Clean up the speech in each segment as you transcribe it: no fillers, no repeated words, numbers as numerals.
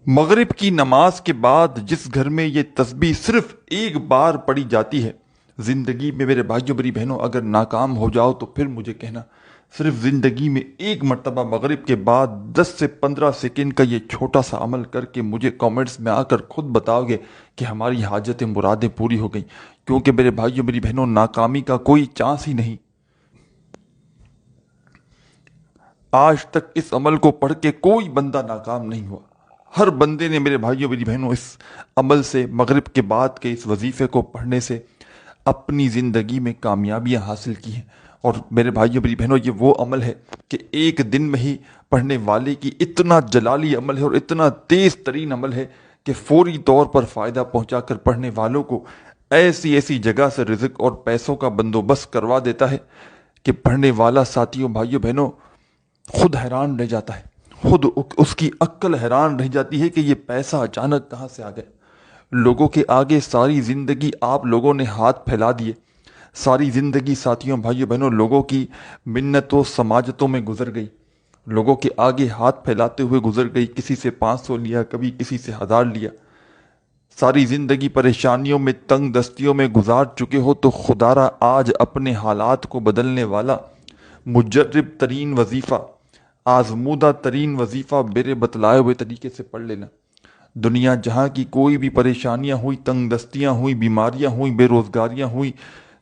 مغرب کی نماز کے بعد جس گھر میں یہ تسبیح صرف ایک بار پڑھی جاتی ہے، زندگی میں میرے بھائیوں میری بہنوں اگر ناکام ہو جاؤ تو پھر مجھے کہنا، صرف زندگی میں ایک مرتبہ مغرب کے بعد 10 سے 15 سیکنڈ کا یہ چھوٹا سا عمل کر کے مجھے کامنٹس میں آ کر خود بتاؤ گے کہ ہماری حاجتیں مرادیں پوری ہو گئیں، کیونکہ میرے بھائیوں میری بہنوں ناکامی کا کوئی چانس ہی نہیں۔ آج تک اس عمل کو پڑھ کے کوئی بندہ ناکام نہیں ہوا، ہر بندے نے میرے بھائیوں میری بہنوں اس عمل سے، مغرب کے بعد کے اس وظیفے کو پڑھنے سے اپنی زندگی میں کامیابیاں حاصل کی ہیں۔ اور میرے بھائیوں میری بہنوں یہ وہ عمل ہے کہ ایک دن میں ہی پڑھنے والے کی اتنا جلالی عمل ہے اور اتنا تیز ترین عمل ہے کہ فوری طور پر فائدہ پہنچا کر پڑھنے والوں کو ایسی ایسی جگہ سے رزق اور پیسوں کا بندوبست کروا دیتا ہے کہ پڑھنے والا ساتھیوں بھائیوں بہنوں خود حیران رہ جاتا ہے، خود اس کی عقل حیران رہ جاتی ہے کہ یہ پیسہ اچانک کہاں سے آ گیا۔ لوگوں کے آگے ساری زندگی آپ لوگوں نے ہاتھ پھیلا دیے، ساری زندگی ساتھیوں بھائیوں بہنوں لوگوں کی منتوں سماجتوں میں گزر گئی، لوگوں کے آگے ہاتھ پھیلاتے ہوئے گزر گئی، کسی سے 500 لیا، کبھی کسی سے 1000 لیا، ساری زندگی پریشانیوں میں تنگ دستیوں میں گزار چکے ہو تو خدا را آج اپنے حالات کو بدلنے والا مجرب ترین وظیفہ، آزمودہ ترین وظیفہ میرے بتلائے ہوئے طریقے سے پڑھ لینا۔ دنیا جہاں کی کوئی بھی پریشانیاں ہوئی، تنگ دستیاں ہوئی، بیماریاں ہوئیں، بے روزگاریاں ہوئیں،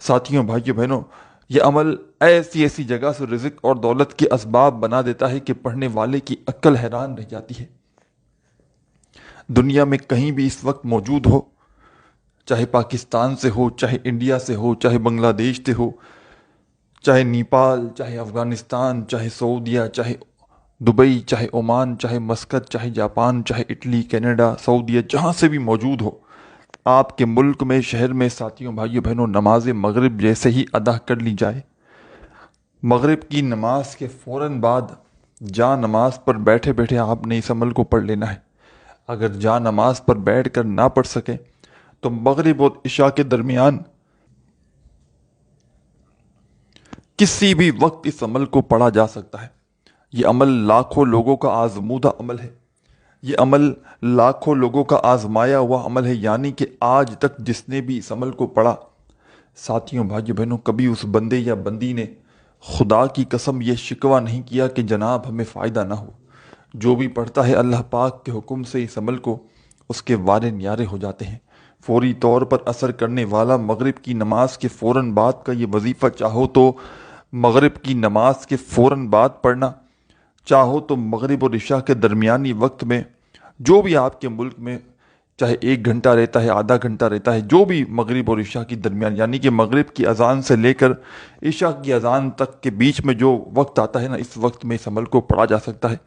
ساتھیوں بھائیوں بہنوں یہ عمل ایسی ایسی جگہ سے رزق اور دولت کے اسباب بنا دیتا ہے کہ پڑھنے والے کی عقل حیران رہ جاتی ہے۔ دنیا میں کہیں بھی اس وقت موجود ہو، چاہے پاکستان سے ہو، چاہے انڈیا سے ہو، چاہے بنگلہ دیش سے ہو، چاہے نیپال، چاہے افغانستان، چاہے سعودیہ، چاہے دبئی، چاہے عمان، چاہے مسقط، چاہے جاپان، چاہے اٹلی، کینیڈا، سعودیہ، جہاں سے بھی موجود ہو، آپ کے ملک میں، شہر میں ساتھیوں بھائیوں بہنوں نماز مغرب جیسے ہی ادا کر لی جائے، مغرب کی نماز کے فوراً بعد جا نماز پر بیٹھے بیٹھے آپ نے اس عمل کو پڑھ لینا ہے۔ اگر جا نماز پر بیٹھ کر نہ پڑھ سکیں تو مغرب اور عشاء کے درمیان کسی بھی وقت اس عمل کو پڑھا جا سکتا ہے۔ یہ عمل لاکھوں لوگوں کا آزمودہ عمل ہے، یہ عمل لاکھوں لوگوں کا آزمایا ہوا عمل ہے، یعنی کہ آج تک جس نے بھی اس عمل کو پڑھا، ساتھیوں بھائیوں بہنوں کبھی اس بندے یا بندی نے خدا کی قسم یہ شکوہ نہیں کیا کہ جناب ہمیں فائدہ نہ ہو۔ جو بھی پڑھتا ہے اللہ پاک کے حکم سے اس عمل کو، اس کے وارے نیارے ہو جاتے ہیں۔ فوری طور پر اثر کرنے والا مغرب کی نماز کے فوراً بعد کا یہ وظیفہ چاہو تو مغرب کی نماز کے فوراً بعد پڑھنا، چاہو تو مغرب اور عشاء کے درمیانی وقت میں، جو بھی آپ کے ملک میں چاہے 1 گھنٹہ رہتا ہے، آدھا گھنٹہ رہتا ہے، جو بھی مغرب اور عشاء کی درمیان، یعنی کہ مغرب کی اذان سے لے کر عشاء کی اذان تک کے بیچ میں جو وقت آتا ہے نا، اس وقت میں اس عمل کو پڑھا جا سکتا ہے۔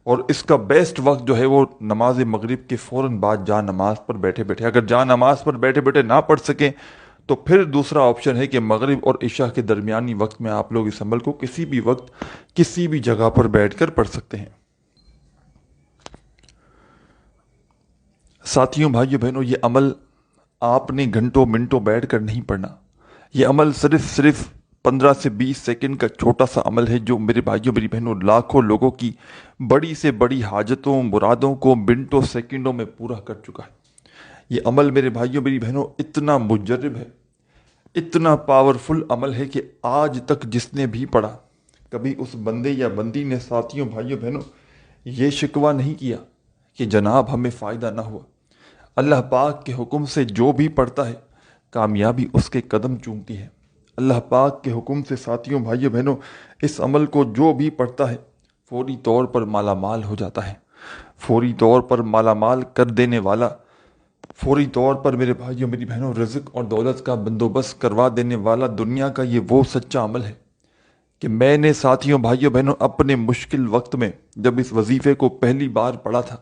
اور اس کا بیسٹ وقت جو ہے وہ نماز مغرب کے فوراً بعد جا نماز پر بیٹھے بیٹھے، اگر جا نماز پر بیٹھے بیٹھے نہ پڑھ سکیں تو پھر دوسرا آپشن ہے کہ مغرب اور عشاء کے درمیانی وقت میں آپ لوگ اس عمل کو کسی بھی وقت کسی بھی جگہ پر بیٹھ کر پڑھ سکتے ہیں۔ ساتھیوں بھائیوں بہنوں یہ عمل آپ نے گھنٹوں منٹوں بیٹھ کر نہیں پڑھنا، یہ عمل صرف 15 سے 20 سیکنڈ کا چھوٹا سا عمل ہے جو میرے بھائیوں میری بہنوں لاکھوں لوگوں کی بڑی سے بڑی حاجتوں مرادوں کو منٹوں سیکنڈوں میں پورا کر چکا ہے۔ یہ عمل میرے بھائیوں میری بہنوں اتنا مجرب ہے، اتنا پاورفل عمل ہے کہ آج تک جس نے بھی پڑھا، کبھی اس بندے یا بندی نے ساتھیوں بھائیوں بہنوں یہ شکوہ نہیں کیا کہ جناب ہمیں فائدہ نہ ہوا۔ اللہ پاک کے حکم سے جو بھی پڑھتا ہے کامیابی اس کے قدم چومتی ہے۔ اللہ پاک کے حکم سے ساتھیوں بھائیوں بہنوں اس عمل کو جو بھی پڑھتا ہے فوری طور پر مالا مال ہو جاتا ہے، فوری طور پر مالا مال کر دینے والا، فوری طور پر میرے بھائیوں میری بہنوں رزق اور دولت کا بندوبست کروا دینے والا دنیا کا یہ وہ سچا عمل ہے کہ میں نے ساتھیوں بھائیوں بہنوں اپنے مشکل وقت میں جب اس وظیفے کو پہلی بار پڑھا تھا،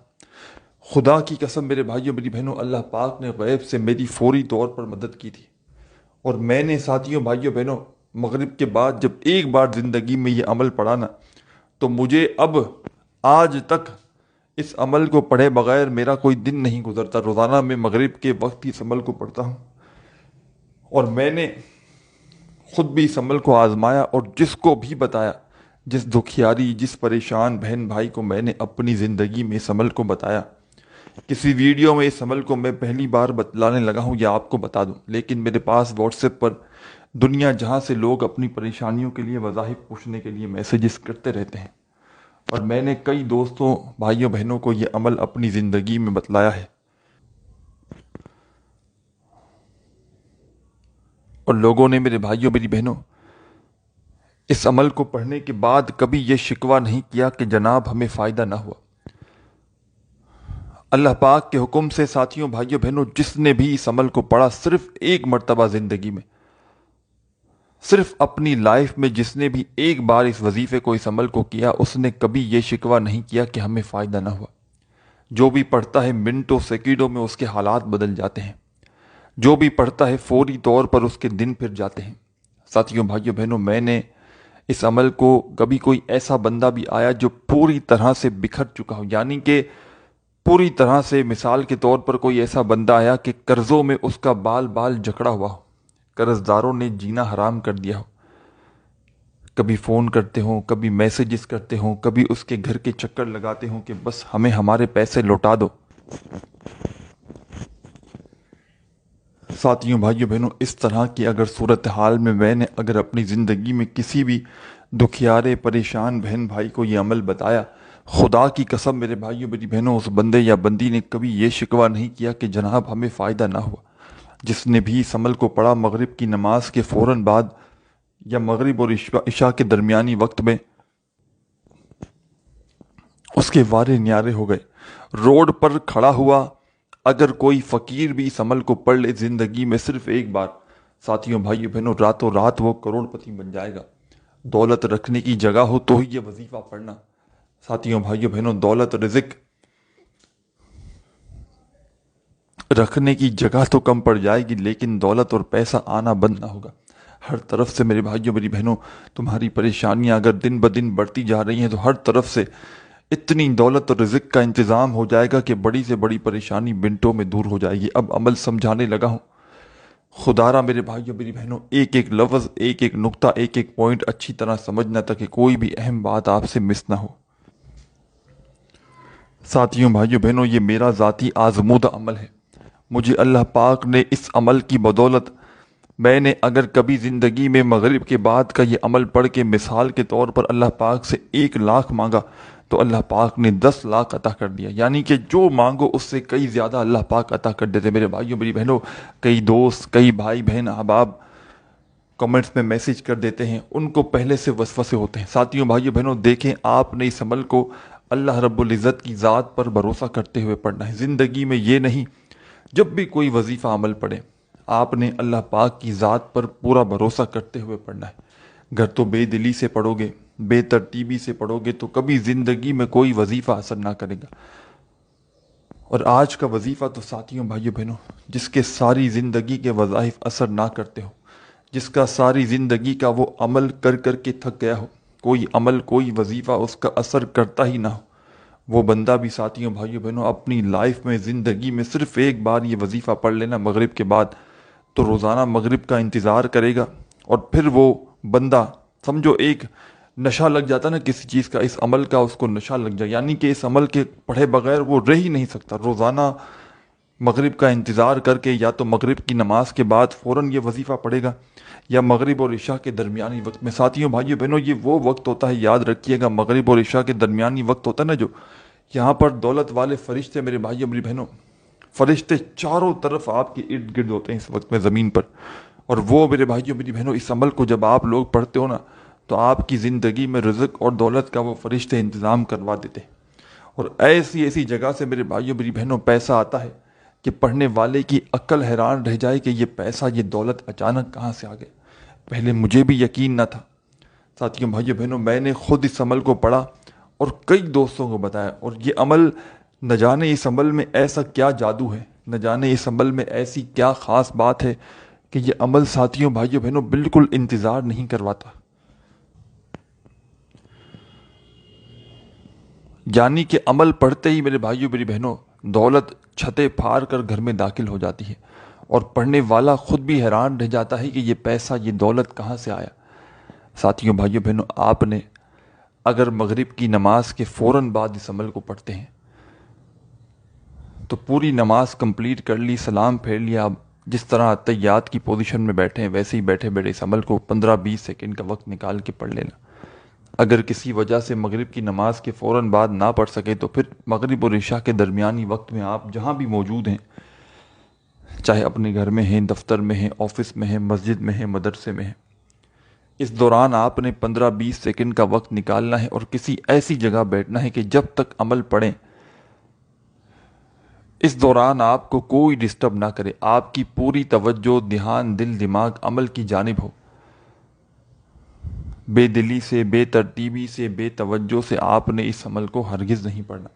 خدا کی قسم میرے بھائیوں میری بہنوں اللہ پاک نے غیب سے میری فوری طور پر مدد کی تھی۔ اور میں نے ساتھیوں بھائیوں بہنوں مغرب کے بعد جب ایک بار زندگی میں یہ عمل پڑھا نا، تو مجھے اب آج تک اس عمل کو پڑھے بغیر میرا کوئی دن نہیں گزرتا۔ روزانہ میں مغرب کے وقت اس عمل کو پڑھتا ہوں، اور میں نے خود بھی اس عمل کو آزمایا اور جس کو بھی بتایا، جس دکھیاری جس پریشان بہن بھائی کو میں نے اپنی زندگی میں اس عمل کو بتایا، کسی ویڈیو میں اس عمل کو میں پہلی بار بتلانے لگا ہوں یا آپ کو بتا دوں، لیکن میرے پاس واٹس ایپ پر دنیا جہاں سے لوگ اپنی پریشانیوں کے لیے وضاحت پوچھنے کے لیے میسیجز کرتے رہتے ہیں، اور میں نے کئی دوستوں، بھائیوں بہنوں کو یہ عمل اپنی زندگی میں بتلایا ہے، اور لوگوں نے، میرے بھائیوں میری بہنوں، اس عمل کو پڑھنے کے بعد کبھی یہ شکوہ نہیں کیا کہ جناب ہمیں فائدہ نہ ہوا۔ اللہ پاک کے حکم سے ساتھیوں، بھائیوں بہنوں، جس نے بھی اس عمل کو پڑھا، صرف ایک مرتبہ زندگی میں، صرف اپنی لائف میں جس نے بھی ایک بار اس وظیفے کو، اس عمل کو کیا، اس نے کبھی یہ شکوہ نہیں کیا کہ ہمیں فائدہ نہ ہوا۔ جو بھی پڑھتا ہے منٹوں سیکنڈوں میں اس کے حالات بدل جاتے ہیں، جو بھی پڑھتا ہے فوری طور پر اس کے دن پھر جاتے ہیں۔ ساتھیوں، بھائیوں بہنوں، میں نے اس عمل کو، کبھی کوئی ایسا بندہ بھی آیا جو پوری طرح سے بکھر چکا ہو، یعنی کہ پوری طرح سے، مثال کے طور پر کوئی ایسا بندہ آیا کہ قرضوں میں اس کا بال بال جکڑا ہوا ہو، قرض داروں نے جینا حرام کر دیا ہو، کبھی فون کرتے ہوں، کبھی میسیجز کرتے ہوں، کبھی اس کے گھر کے چکر لگاتے ہوں کہ بس ہمیں ہمارے پیسے لوٹا دو۔ ساتھیوں، بھائیوں بہنوں، اس طرح کی اگر صورتحال میں نے اگر اپنی زندگی میں کسی بھی دکھیارے پریشان بہن بھائی کو یہ عمل بتایا، خدا کی قسم میرے بھائیوں میری بہنوں، اس بندے یا بندی نے کبھی یہ شکوہ نہیں کیا کہ جناب ہمیں فائدہ نہ ہوا۔ جس نے بھی اس عمل کو پڑھا، مغرب کی نماز کے فوراً بعد یا مغرب اور عشاء کے درمیانی وقت میں اس کے وارے نیارے ہو گئے۔ روڈ پر کھڑا ہوا اگر کوئی فقیر بھی اس عمل کو پڑھ لے زندگی میں صرف ایک بار، ساتھیوں، بھائیوں بہنوں، راتوں رات وہ کروڑ پتی بن جائے گا۔ دولت رکھنے کی جگہ ہو تو ہی یہ وظیفہ پڑھنا۔ ساتھیوں، بھائیوں بہنوں، دولت، رزق رکھنے کی جگہ تو کم پڑ جائے گی، لیکن دولت اور پیسہ آنا بند نہ ہوگا۔ ہر طرف سے میرے بھائیوں میری بہنوں، تمہاری پریشانیاں اگر دن بدن بڑھتی جا رہی ہیں تو ہر طرف سے اتنی دولت اور رزق کا انتظام ہو جائے گا کہ بڑی سے بڑی پریشانی منٹوں میں دور ہو جائے گی۔ اب عمل سمجھانے لگا ہوں، خدا را میرے بھائیوں میری بہنوں، ایک ایک لفظ، ایک ایک نقطہ، ایک ایک پوائنٹ اچھی طرح سمجھنا تاکہ کوئی بھی اہم بات آپ سے مس نہ ہو۔ ساتھیوں، بھائیوں بہنوں، یہ میرا ذاتی آزمودہ عمل ہے۔ مجھے اللہ پاک نے اس عمل کی بدولت، میں نے اگر کبھی زندگی میں مغرب کے بعد کا یہ عمل پڑھ کے مثال کے طور پر اللہ پاک سے 1,00,000 مانگا تو اللہ پاک نے 10,00,000 عطا کر دیا، یعنی کہ جو مانگو اس سے کئی زیادہ اللہ پاک عطا کر دیتے۔ میرے بھائیوں میری بہنوں، کئی دوست، کئی بھائی بہن احباب کمنٹس میں میسیج کر دیتے ہیں، ان کو پہلے سے وسوسے ہوتے ہیں۔ ساتھیوں، بھائیوں بہنوں، دیکھیں، آپ نے اس عمل کو اللہ رب العزت کی ذات پر بھروسہ کرتے ہوئے پڑھنا ہے۔ زندگی میں یہ نہیں، جب بھی کوئی وظیفہ عمل پڑھے آپ نے اللہ پاک کی ذات پر پورا بھروسہ کرتے ہوئے پڑھنا ہے۔ گر تو بے دلی سے پڑھو گے، بے ترتیبی سے پڑھو گے تو کبھی زندگی میں کوئی وظیفہ اثر نہ کرے گا۔ اور آج کا وظیفہ تو ساتھیوں، بھائیوں بہنوں، جس کے ساری زندگی کے وظائف اثر نہ کرتے ہو، جس کا ساری زندگی کا وہ عمل کر کر کے تھک گیا ہو، کوئی عمل، کوئی وظیفہ اس کا اثر کرتا ہی نہ ہو، وہ بندہ بھی ساتھیوں، بھائیوں بہنوں، اپنی لائف میں، زندگی میں صرف ایک بار یہ وظیفہ پڑھ لینا مغرب کے بعد، تو روزانہ مغرب کا انتظار کرے گا، اور پھر وہ بندہ، سمجھو ایک نشہ لگ جاتا نا کسی چیز کا، اس عمل کا اس کو نشہ لگ جائے، یعنی کہ اس عمل کے پڑھے بغیر وہ رہ ہی نہیں سکتا۔ روزانہ مغرب کا انتظار کر کے یا تو مغرب کی نماز کے بعد فوراً یہ وظیفہ پڑھے گا، یا مغرب اور عشاء کے درمیانی وقت میں۔ ساتھیوں، بھائیوں بہنوں، یہ وہ وقت ہوتا ہے، یاد رکھیے گا، مغرب اور عشاء کے درمیانی وقت ہوتا ہے نا، جو یہاں پر دولت والے فرشتے، میرے بھائیوں میری بہنوں، فرشتے چاروں طرف آپ کے ارد گرد ہوتے ہیں اس وقت میں زمین پر، اور وہ میرے بھائیوں میری بہنوں، اس عمل کو جب آپ لوگ پڑھتے ہو نا تو آپ کی زندگی میں رزق اور دولت کا وہ فرشتے انتظام کروا دیتے ہیں، اور ایسی ایسی جگہ سے میرے بھائیوں میری بہنوں پیسہ آتا ہے کہ پڑھنے والے کی عقل حیران رہ جائے کہ یہ پیسہ، یہ دولت اچانک کہاں سے آ گئے۔ پہلے مجھے بھی یقین نہ تھا۔ ساتھیوں، بھائیوں بہنوں، میں نے خود اس عمل کو پڑھا اور کئی دوستوں کو بتایا، اور یہ عمل، نہ جانے اس عمل میں ایسا کیا جادو ہے، نہ جانے اس عمل میں ایسی کیا خاص بات ہے کہ یہ عمل، ساتھیوں، بھائیوں بہنوں، بالکل انتظار نہیں کرواتا۔ یعنی کہ عمل پڑھتے ہی میرے بھائیوں میری بہنوں دولت چھتے پھاڑ کر گھر میں داخل ہو جاتی ہے، اور پڑھنے والا خود بھی حیران رہ جاتا ہے کہ یہ پیسہ، یہ دولت کہاں سے آیا۔ ساتھیوں، بھائیوں بہنوں، آپ نے اگر مغرب کی نماز کے فوراً بعد اس عمل کو پڑھتے ہیں تو پوری نماز کمپلیٹ کر لی، سلام پھیر لیا. اب جس طرح تحیات کی پوزیشن میں بیٹھے ہیں ویسے ہی بیٹھے بیٹھے اس عمل کو 15-20 سیکنڈ کا وقت نکال کے پڑھ لینا. اگر کسی وجہ سے مغرب کی نماز کے فوراً بعد نہ پڑھ سکے تو پھر مغرب اور عشاء کے درمیانی وقت میں آپ جہاں بھی موجود ہیں، چاہے اپنے گھر میں ہیں، دفتر میں ہیں، آفس میں ہیں، مسجد میں ہیں، مدرسے میں ہیں، اس دوران آپ نے 15-20 سیکنڈ کا وقت نکالنا ہے اور کسی ایسی جگہ بیٹھنا ہے کہ جب تک عمل پڑھیں اس دوران آپ کو کوئی ڈسٹرب نہ کرے، آپ کی پوری توجہ، دھیان، دل، دماغ عمل کی جانب ہو. بے دلی سے، بے ترتیبی سے، بے توجہ سے آپ نے اس عمل کو ہرگز نہیں پڑھنا.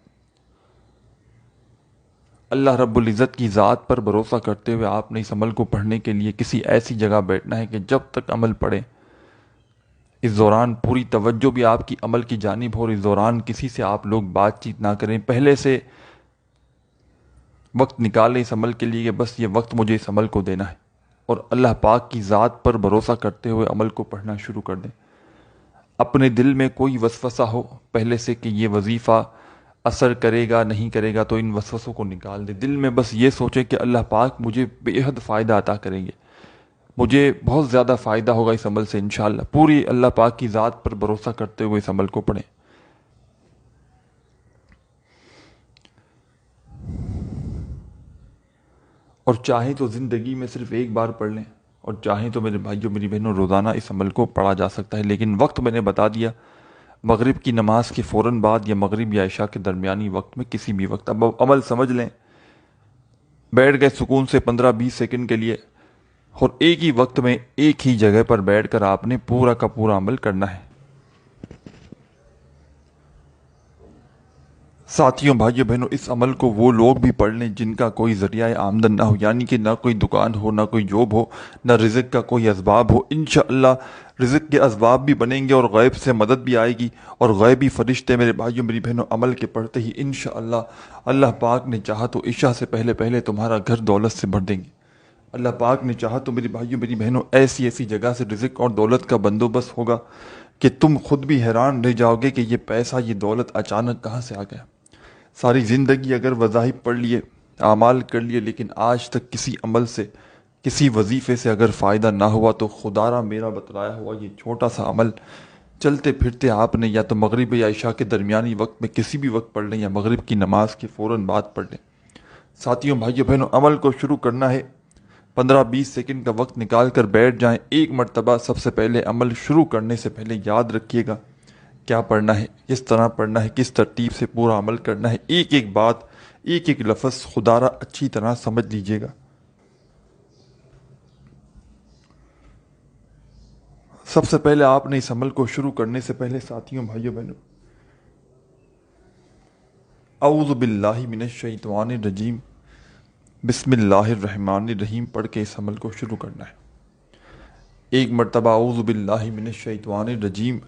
اللہ رب العزت کی ذات پر بھروسہ کرتے ہوئے آپ نے اس عمل کو پڑھنے کے لیے کسی ایسی جگہ بیٹھنا ہے کہ جب تک عمل پڑھے اس دوران پوری توجہ بھی آپ کی عمل کی جانب ہو، اور اس دوران کسی سے آپ لوگ بات چیت نہ کریں. پہلے سے وقت نکالیں اس عمل کے لیے کہ بس یہ وقت مجھے اس عمل کو دینا ہے، اور اللہ پاک کی ذات پر بھروسہ کرتے ہوئے عمل کو پڑھنا شروع کر دیں. اپنے دل میں کوئی وسوسہ ہو پہلے سے کہ یہ وظیفہ اثر کرے گا نہیں کرے گا تو ان وسوسوں کو نکال دے. دل میں بس یہ سوچے کہ اللہ پاک مجھے بے حد فائدہ عطا کریں گے، مجھے بہت زیادہ فائدہ ہوگا اس عمل سے انشاءاللہ. پوری اللہ پاک کی ذات پر بھروسہ کرتے ہوئے اس عمل کو پڑھیں. اور چاہیں تو زندگی میں صرف ایک بار پڑھ لیں، اور چاہیں تو میرے بھائیوں میری بہنوں روزانہ اس عمل کو پڑھا جا سکتا ہے. لیکن وقت میں نے بتا دیا، مغرب کی نماز کے فوراً بعد یا مغرب یا عشاء کے درمیانی وقت میں کسی بھی وقت. اب عمل سمجھ لیں، بیٹھ گئے سکون سے 15-20 سیکنڈ کے لیے، اور ایک ہی وقت میں ایک ہی جگہ پر بیٹھ کر آپ نے پورا کا پورا عمل کرنا ہے. ساتھیوں، بھائیوں، بہنوں، اس عمل کو وہ لوگ بھی پڑھ لیں جن کا کوئی ذریعہ آمدن نہ ہو، یعنی کہ نہ کوئی دکان ہو، نہ کوئی جاب ہو، نہ رزق کا کوئی اسباب ہو. انشاءاللہ رزق کے اسباب بھی بنیں گے اور غیب سے مدد بھی آئے گی، اور غیبی فرشتے میرے بھائیوں میری بہنوں عمل کے پڑھتے ہی انشاءاللہ اللہ پاک نے چاہا تو عشاء سے پہلے پہلے تمہارا گھر دولت سے بھر دیں گے. اللہ پاک نے چاہا تو میری بھائیوں میری بہنوں ایسی ایسی جگہ سے رزق اور دولت کا بندوبست ہوگا کہ تم خود بھی حیران رہ جاؤ گے کہ یہ پیسہ، یہ دولت اچانک کہاں سے آ گیا. ساری زندگی اگر وظائف پڑھ لیے، اعمال کر لیے، لیکن آج تک کسی عمل سے، کسی وظیفے سے اگر فائدہ نہ ہوا تو خدا را میرا بتلایا ہوا یہ چھوٹا سا عمل چلتے پھرتے آپ نے یا تو مغرب یا عشاء کے درمیانی وقت میں کسی بھی وقت پڑھ لیں یا مغرب کی نماز کے فوراً بعد پڑھ لیں. ساتھیوں، بھائیوں، بہنوں، عمل کو شروع کرنا ہے. 15-20 سیکنڈ کا وقت نکال کر بیٹھ جائیں. ایک مرتبہ سب سے پہلے عمل شروع کرنے سے پہلے یاد رکھیے گا کیا پڑھنا ہے، کس طرح پڑھنا ہے، کس ترتیب سے پورا عمل کرنا ہے. ایک ایک بات، ایک ایک لفظ خدا را اچھی طرح سمجھ لیجئے گا. سب سے پہلے آپ نے اس عمل کو شروع کرنے سے پہلے ساتھیوں، بھائیوں، بہنوں، اعوذ باللہ من الشیطان الرجیم بسم اللہ الرحمن الرحیم پڑھ کے اس عمل کو شروع کرنا ہے. ایک مرتبہ اعوذ باللہ من الشیطان الرجیم،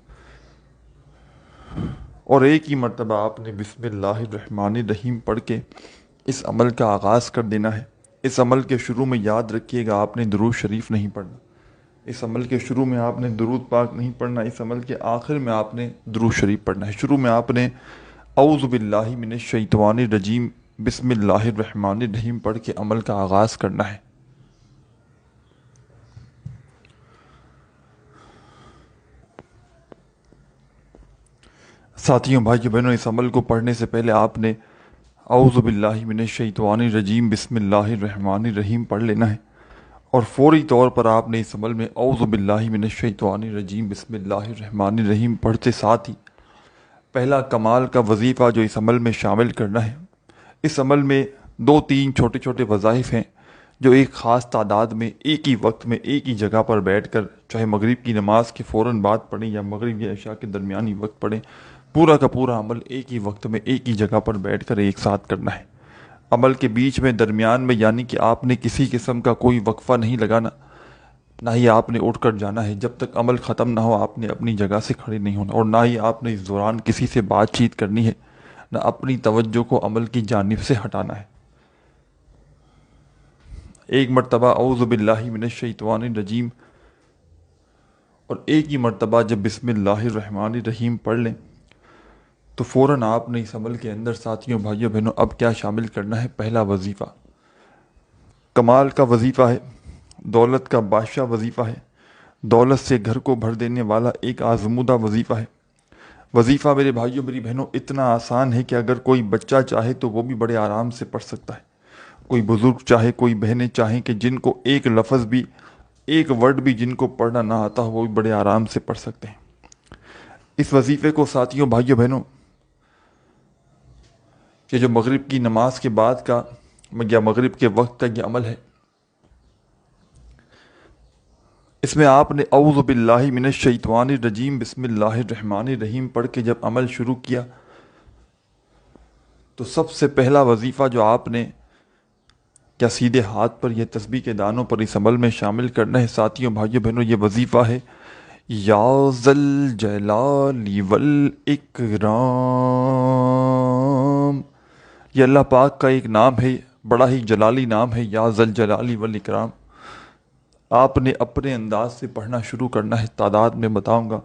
اور ایک ہی مرتبہ آپ نے بسم اللہ الرحمن الرحیم پڑھ کے اس عمل کا آغاز کر دینا ہے. اس عمل کے شروع میں یاد رکھیے گا آپ نے درود شریف نہیں پڑھنا. اس عمل کے شروع میں آپ نے درود پاک نہیں پڑھنا. اس عمل کے آخر میں آپ نے درود شریف پڑھنا ہے. شروع میں آپ نے اعوذ باللہ من الشیطان الرجیم بسم اللہ الرحمن الرحیم پڑھ کے عمل کا آغاز کرنا ہے. ساتھیوں، بھائیوں، بہنوں، اس عمل کو پڑھنے سے پہلے آپ نے اعوذ باللہ من الشیطان الرجیم بسم اللہ الرحمن الرحیم پڑھ لینا ہے، اور فوری طور پر آپ نے اس عمل میں اعوذ باللہ من الشیطان الرجیم بسم اللہ الرحمن الرحیم پڑھتے ساتھ ہی پہلا کمال کا وظیفہ جو اس عمل میں شامل کرنا ہے. اس عمل میں 2-3 چھوٹے چھوٹے وظائف ہیں جو ایک خاص تعداد میں ایک ہی وقت میں ایک ہی جگہ پر بیٹھ کر، چاہے مغرب کی نماز کے فوراً بعد پڑھیں یا مغرب یا عشاء کے درمیانی وقت پڑھیں، پورا کا پورا عمل ایک ہی وقت میں ایک ہی جگہ پر بیٹھ کر ایک ساتھ کرنا ہے. عمل کے بیچ میں، درمیان میں، یعنی کہ آپ نے کسی قسم کا کوئی وقفہ نہیں لگانا، نہ ہی آپ نے اٹھ کر جانا ہے. جب تک عمل ختم نہ ہو آپ نے اپنی جگہ سے کھڑے نہیں ہونا، اور نہ ہی آپ نے اس دوران کسی سے بات چیت کرنی ہے، نہ اپنی توجہ کو عمل کی جانب سے ہٹانا ہے. ایک مرتبہ اعوذ باللہ من الشیطان الرجیم اور ایک ہی مرتبہ جب بسم اللہ الرحمن الرحیم پڑھ لیں تو فوراً آپ نے اس عمل کے اندر ساتھیوں بھائیوں بہنوں اب کیا شامل کرنا ہے؟ پہلا وظیفہ کمال کا وظیفہ ہے، دولت کا بادشاہ وظیفہ ہے، دولت سے گھر کو بھر دینے والا ایک آزمودہ وظیفہ ہے۔ وظیفہ میرے بھائیوں میری بہنوں اتنا آسان ہے کہ اگر کوئی بچہ چاہے تو وہ بھی بڑے آرام سے پڑھ سکتا ہے، کوئی بزرگ چاہے، کوئی بہنیں چاہیں کہ جن کو ایک لفظ بھی، ایک ورڈ بھی جن کو پڑھنا نہ آتا ہو وہ بھی بڑے آرام سے پڑھ سکتے ہیں۔ اس وظیفے کو ساتھیوں بھائیوں بہنوں، یہ جو مغرب کی نماز کے بعد کا یا مغرب کے وقت کا یہ عمل ہے، اس میں آپ نے اعوذ باللہ من الشیطان الرجیم بسم اللہ الرحمن الرحیم پڑھ کے جب عمل شروع کیا تو سب سے پہلا وظیفہ جو آپ نے کیا سیدھے ہاتھ پر یہ تسبیح کے دانوں پر اس عمل میں شامل کرنا ہے ساتھیوں بھائیوں بہنوں، یہ وظیفہ ہے یا ذل جلال والاکرام۔ یہ اللہ پاک کا ایک نام ہے، بڑا ہی جلالی نام ہے، یا ذل جلال والاکرام۔ آپ نے اپنے انداز سے پڑھنا شروع کرنا ہے، تعداد میں بتاؤں گا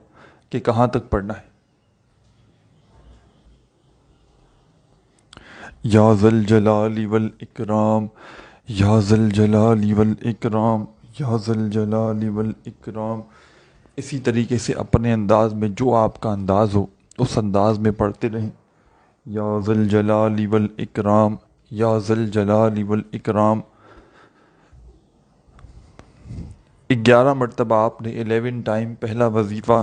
کہ کہاں تک پڑھنا ہے۔ یا ذل جلال والاکرام، یا ذل جلال والاکرام، یا ذل جلال والاکرام۔ اسی طریقے سے اپنے انداز میں جو آپ کا انداز ہو اس انداز میں پڑھتے رہیں، یا ذل جلال والاکرام، یا ذل جلال والاکرام۔ 11 مرتبہ آپ نے 11 ٹائم پہلا وظیفہ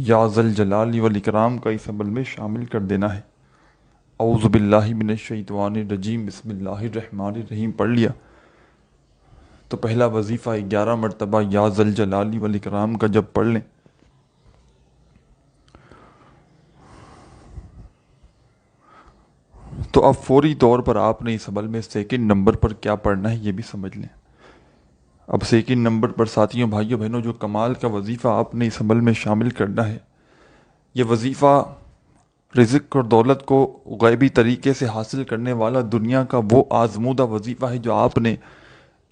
یا ذل جلال والاکرام کا اس عمل میں شامل کر دینا ہے۔ اعوذ باللہ من الشیطان الرجیم بسم اللہ الرحمن الرحیم پڑھ لیا تو پہلا وظیفہ 11 مرتبہ یا ذل جلال والاکرام کا جب پڑھ لیں تو اب فوری طور پر آپ نے اس عمل میں سیکنڈ نمبر پر کیا پڑھنا ہے یہ بھی سمجھ لیں۔ اب سیکنڈ نمبر پر ساتھیوں بھائیوں بہنوں جو کمال کا وظیفہ آپ نے اس عمل میں شامل کرنا ہے، یہ وظیفہ رزق اور دولت کو غیبی طریقے سے حاصل کرنے والا دنیا کا وہ آزمودہ وظیفہ ہے جو آپ نے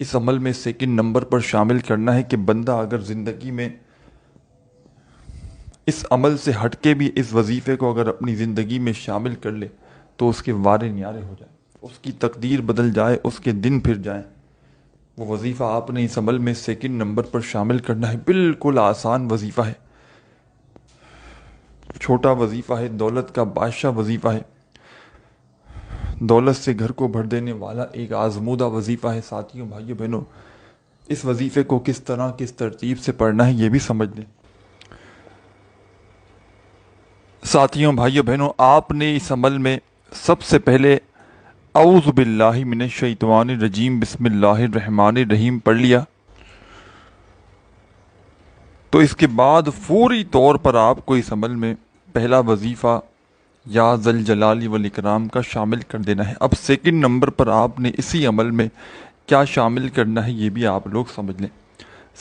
اس عمل میں سیکنڈ نمبر پر شامل کرنا ہے کہ بندہ اگر زندگی میں اس عمل سے ہٹ کے بھی اس وظیفے کو اگر اپنی زندگی میں شامل کر لے تو اس کے وارے نیارے ہو جائیں، اس کی تقدیر بدل جائے، اس کے دن پھر جائیں۔ وہ وظیفہ آپ نے اس عمل میں سیکنڈ نمبر پر شامل کرنا ہے، بالکل آسان وظیفہ ہے، چھوٹا وظیفہ ہے، دولت کا بادشاہ وظیفہ ہے، دولت سے گھر کو بھر دینے والا ایک آزمودہ وظیفہ ہے۔ ساتھیوں بھائیوں بہنوں اس وظیفے کو کس طرح کس ترتیب سے پڑھنا ہے یہ بھی سمجھ لیں۔ ساتھیوں بھائیوں بہنوں آپ نے اس عمل میں سب سے پہلے اعوذ باللہ من الشیطان الرجیم بسم اللہ الرحمن الرحیم پڑھ لیا تو اس کے بعد فوری طور پر آپ کو اس عمل میں پہلا وظیفہ یا ذل جلال والاکرام کا شامل کر دینا ہے۔ اب سیکنڈ نمبر پر آپ نے اسی عمل میں کیا شامل کرنا ہے یہ بھی آپ لوگ سمجھ لیں۔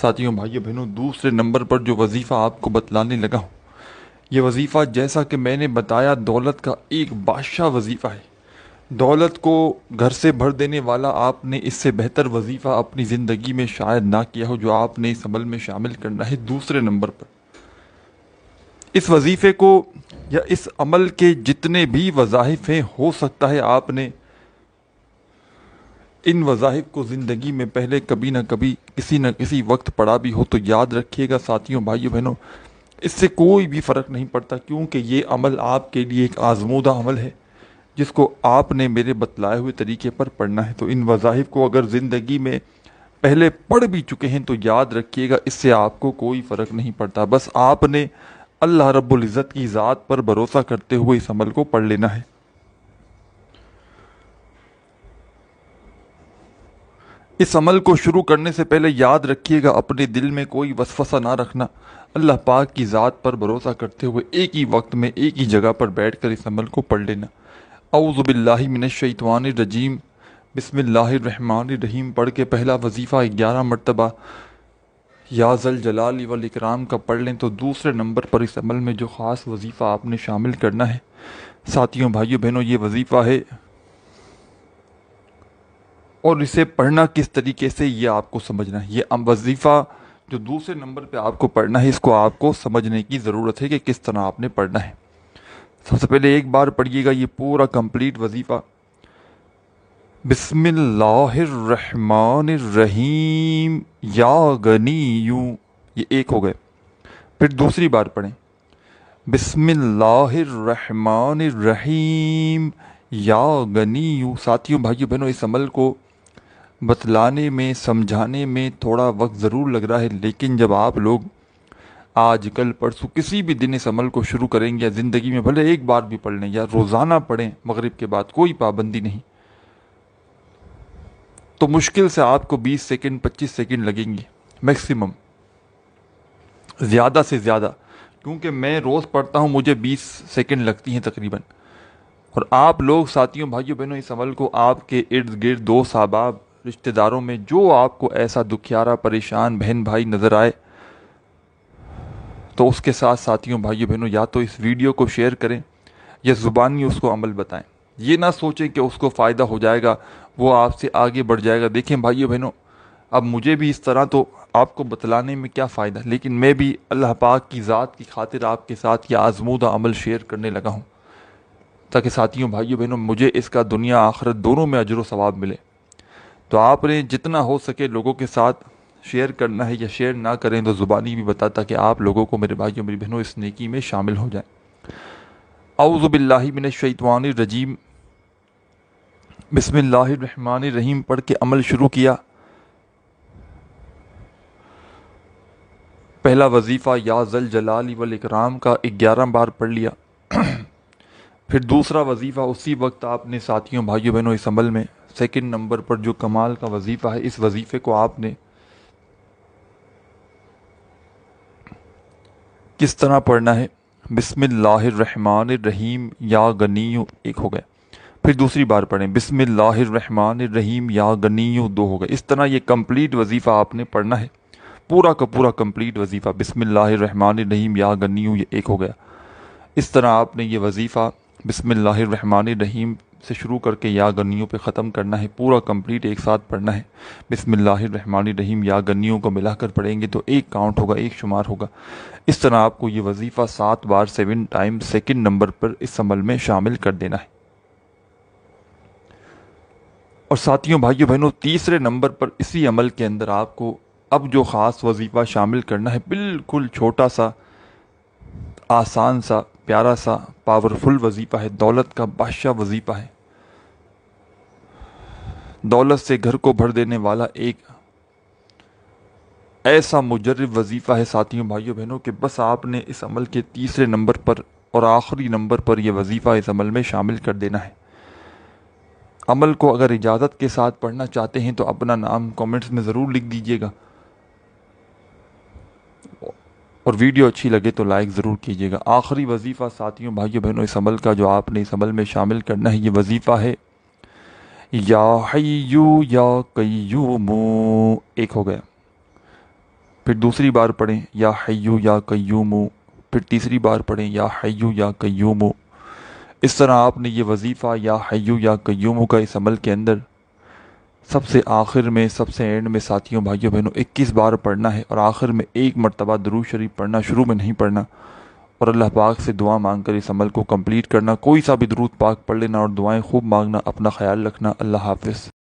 ساتھیوں بھائیوں بہنوں دوسرے نمبر پر جو وظیفہ آپ کو بتلانے لگا ہوں یہ وظیفہ جیسا کہ میں نے بتایا دولت کا ایک بادشاہ وظیفہ ہے، دولت کو گھر سے بھر دینے والا۔ آپ نے اس سے بہتر وظیفہ اپنی زندگی میں شاید نہ کیا ہو جو آپ نے اس عمل میں شامل کرنا ہے دوسرے نمبر پر۔ اس وظیفے کو یا اس عمل کے جتنے بھی وظائف ہیں ہو سکتا ہے آپ نے ان وظائف کو زندگی میں پہلے کبھی نہ کبھی کسی نہ کسی وقت پڑھا بھی ہو، تو یاد رکھیے گا ساتھیوں بھائیوں بہنوں اس سے کوئی بھی فرق نہیں پڑتا، کیونکہ یہ عمل آپ کے لیے ایک آزمودہ عمل ہے جس کو آپ نے میرے بتلائے ہوئے طریقے پر پڑھنا ہے۔ تو ان وظائف کو اگر زندگی میں پہلے پڑھ بھی چکے ہیں تو یاد رکھیے گا اس سے آپ کو کوئی فرق نہیں پڑتا، بس آپ نے اللہ رب العزت کی ذات پر بھروسہ کرتے ہوئے اس عمل کو پڑھ لینا ہے۔ اس عمل کو شروع کرنے سے پہلے یاد رکھیے گا اپنے دل میں کوئی وسوسہ نہ رکھنا، اللہ پاک کی ذات پر بھروسہ کرتے ہوئے ایک ہی وقت میں ایک ہی جگہ پر بیٹھ کر اس عمل کو پڑھ لینا۔ اعوذ باللہ من الشیطان الرجیم بسم اللہ الرحمن الرحیم پڑھ کے پہلا وظیفہ 11 مرتبہ یا ذل جلال والاکرام کا پڑھ لیں تو دوسرے نمبر پر اس عمل میں جو خاص وظیفہ آپ نے شامل کرنا ہے ساتھیوں بھائیوں بہنوں یہ وظیفہ ہے، اور اسے پڑھنا کس طریقے سے یہ آپ کو سمجھنا ہے۔ یہ وظیفہ جو دوسرے نمبر پہ آپ کو پڑھنا ہے اس کو آپ کو سمجھنے کی ضرورت ہے کہ کس طرح آپ نے پڑھنا ہے۔ سب سے پہلے ایک بار پڑھیے گا یہ پورا کمپلیٹ وظیفہ، بسم اللہ الرحمن الرحیم یا غنیو، یہ ایک ہو گئے۔ پھر دوسری بار پڑھیں، بسم اللہ الرحمن الرحیم یا غنیو۔ ساتھیوں بھائیوں بہنوں، اس عمل کو بتلانے میں سمجھانے میں تھوڑا وقت ضرور لگ رہا ہے، لیکن جب آپ لوگ آج کل پرسوں کسی بھی دن اس عمل کو شروع کریں گے یا زندگی میں بھلے ایک بار بھی پڑھ لیں یا روزانہ پڑھیں مغرب کے بعد، کوئی پابندی نہیں، تو مشکل سے آپ کو 20 سیکنڈ 25 سیکنڈ لگیں گے میکسیمم، زیادہ سے زیادہ، کیونکہ میں روز پڑھتا ہوں مجھے 20 سیکنڈ لگتی ہیں تقریباً۔ اور آپ لوگ ساتھیوں بھائیوں بہنوں اس عمل کو آپ کے ارد گرد دوست احباب رشتہ داروں میں جو آپ کو ایسا دکھیارا پریشان بہن بھائی نظر آئے تو اس کے ساتھ ساتھیوں بھائیوں بہنوں یا تو اس ویڈیو کو شیئر کریں یا زبانی اس کو عمل بتائیں۔ یہ نہ سوچیں کہ اس کو فائدہ ہو جائے گا، وہ آپ سے آگے بڑھ جائے گا۔ دیکھیں بھائیوں بہنوں، اب مجھے بھی اس طرح تو آپ کو بتلانے میں کیا فائدہ، لیکن میں بھی اللہ پاک کی ذات کی خاطر آپ کے ساتھ یہ آزمودہ عمل شیئر کرنے لگا ہوں، تاکہ ساتھیوں بھائیوں بہنوں مجھے اس کا دنیا آخرت دونوں میں اجر و ثواب ملے۔ تو آپ نے جتنا ہو سکے لوگوں کے ساتھ شیئر کرنا ہے، یا شیئر نہ کریں تو زبانی بھی بتاتا کہ آپ لوگوں کو، میرے بھائیوں میری بہنوں، اس نیکی میں شامل ہو جائیں۔ اعوذ باللہ من الشیطان الرجیم، بسم اللہ الرحمن الرحیم پڑھ کے عمل شروع کیا۔ پہلا وظیفہ یا ذل جلال والاکرام کا 11 بار پڑھ لیا۔ پھر دوسرا وظیفہ اسی وقت آپ نے ساتھیوں بھائیوں بہنوں اس عمل میں سیکنڈ نمبر پر جو کمال کا وظیفہ ہے، اس وظیفے کو آپ نے کس طرح پڑھنا ہے، بسم اللہ الرحمن الرحیم یا غنیو، ایک ہو گیا۔ پھر دوسری بار پڑھیں، بسم اللہ الرحمن الرحیم یا غنیو، دو ہو گئے۔ اس طرح یہ کمپلیٹ وظیفہ آپ نے پڑھنا ہے، پورا کا پورا کمپلیٹ وظیفہ، بسم اللہ الرحمن الرحیم یا غنیو، یہ ایک ہو گیا۔ اس طرح آپ نے یہ وظیفہ بسم اللہ الرحمن الرحیم سے شروع کر کے یا غنیوں پہ ختم کرنا ہے، پورا کمپلیٹ ایک ساتھ پڑھنا ہے۔ بسم اللہ الرحمن الرحیم یا غنیوں کو ملا کر پڑھیں گے تو ایک کاؤنٹ ہوگا، ایک شمار ہوگا۔ اس طرح آپ کو یہ وظیفہ 7 بار 7 ٹائم سیکنڈ نمبر پر اس عمل میں شامل کر دینا ہے۔ اور ساتھیوں بھائیوں بہنوں، تیسرے نمبر پر اسی عمل کے اندر آپ کو اب جو خاص وظیفہ شامل کرنا ہے، بالکل چھوٹا سا، آسان سا، پیارا سا، پاورفل وظیفہ ہے، دولت کا بادشاہ وظیفہ ہے، دولت سے گھر کو بھر دینے والا ایک ایسا مجرب وظیفہ ہے ساتھیوں بھائیوں بہنوں کہ بس آپ نے اس عمل کے تیسرے نمبر پر اور آخری نمبر پر یہ وظیفہ اس عمل میں شامل کر دینا ہے۔ عمل کو اگر اجازت کے ساتھ پڑھنا چاہتے ہیں تو اپنا نام کامنٹس میں ضرور لکھ دیجیے گا، اور ویڈیو اچھی لگے تو لائک ضرور کیجیے گا۔ آخری وظیفہ ساتھیوں بھائیوں بہنوں اس عمل کا جو آپ نے اس عمل میں شامل کرنا ہے، یہ وظیفہ ہے یا حیو یا قیوم، ایک ہو گیا۔ پھر دوسری بار پڑھیں یا حیو یا قیوم، پھر تیسری بار پڑھیں یا حیو یا قیوم۔ اس طرح آپ نے یہ وظیفہ یا حیو یا قیوم کا اس عمل کے اندر سب سے آخر میں، سب سے اینڈ میں ساتھیوں بھائیوں بہنوں 21 بار پڑھنا ہے، اور آخر میں ایک مرتبہ درود شریف پڑھنا، شروع میں نہیں پڑھنا، اور اللہ پاک سے دعا مانگ کر اس عمل کو کمپلیٹ کرنا۔ کوئی سا بھی درود پاک پڑھ لینا اور دعائیں خوب مانگنا۔ اپنا خیال رکھنا۔ اللہ حافظ۔